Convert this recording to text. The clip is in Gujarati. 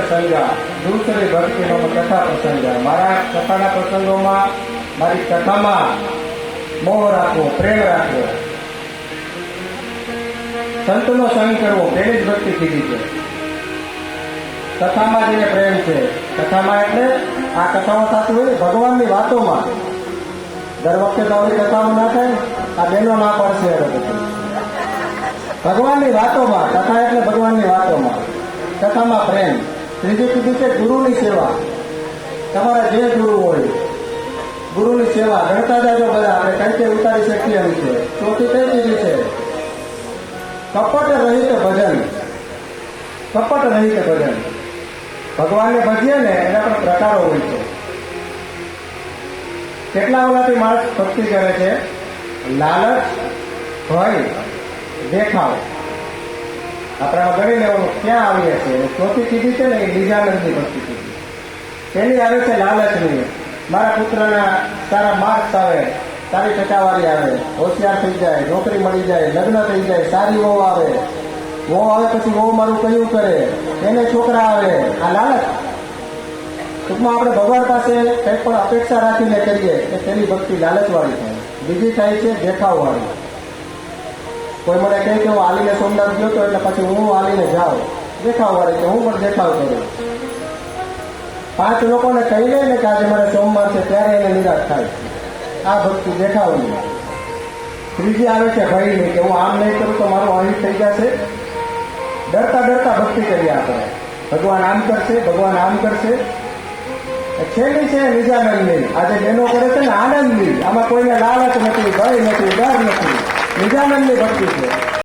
સંગા દૂસરી ભક્તિનો કથા પ્રસંગ। મારા કથાના પ્રસંગોમાં મારી કથામાં મોહ રાખવો, પ્રેમ રાખવો, સંતનો સંગ કરવો, તેની જ ભક્તિ કીધી છે। કથામાં જેને પ્રેમ છે, કથામાં એટલે આ કથાઓ થતી હોય ભગવાનની વાતોમાં। દર વખતે તો આવી કથાઓ ના થાય, આ બેનો ના પડશે હવે પછી। ભગવાનની વાતોમાં, કથા એટલે ભગવાનની વાતોમાં, કથામાં પ્રેમ। ત્રીજી કીધી છે ગુરુની સેવા। તમારા જે ગુરુ હોય ગુરુની સેવા ગણતા જાજો બધા, આપણે કઈ ઉતારી શકીએ એમ છે। ચોથી કઈ કીધી છે કપટ રહિત ભજન। કપટ રહિત ભજન, ભગવાનને ભજીએ ને એના પણ પ્રકારો હોય છે। કેટલા ઓલાથી માણસ ભક્તિ કરે છે? લાલચ, ભય, દેખાવ। આપણામાં ગણી લેવાનું ક્યાં આવીએ છીએ। ચોથી કીધી છે ને એ નિજાનંદની ભક્તિ કીધી। તેની આવે છે લાલચની। મારા પુત્રના સારા માર્ક્સ આવે, સારી ટકાવારી આવે, હોશિયાર થઈ જાય, નોકરી મળી જાય, લગ્ન થઈ જાય, સારી વહુ આવે, વહુ આવે પછી વહુ મારું કયું કરે, એને છોકરા આવે, આ લાલચ। ટૂંકમાં આપણે ભગવાન પાસે કંઈ પણ અપેક્ષા રાખીને કરીએ કે તેની ભક્તિ લાલચવાળી થાય। બીજી થાય છે દેખાવવાળી। કોઈ મને કહે કે હું હાલીને સોમનાથ ગયો તો એટલે પછી હું હાલીને જાઉં, દેખાવવાળી કે હું પણ દેખાવ કરું। 5 લોકોને કહી દે ને કે આજે મને સોમવાર છે ત્યારે એને નિરાશ થાય, આ ભક્તિ દેખાવની। ત્રીજી આવે છે ભયની, કે હું આમ નહીં કરું તો મારું અહિત થઈ જશે। ડરતા ડરતા ભક્તિ કરીએ આપણે, ભગવાન આમ કરશે, ભગવાન આમ કરશે। છેલ્લી છે નિજાનંદની। આજે બહેનો કરે છે ને આનંદની, આમાં કોઈને લાલચ નથી, ભય નથી, ડર નથી, નિજાનંદની ભક્તિ છે।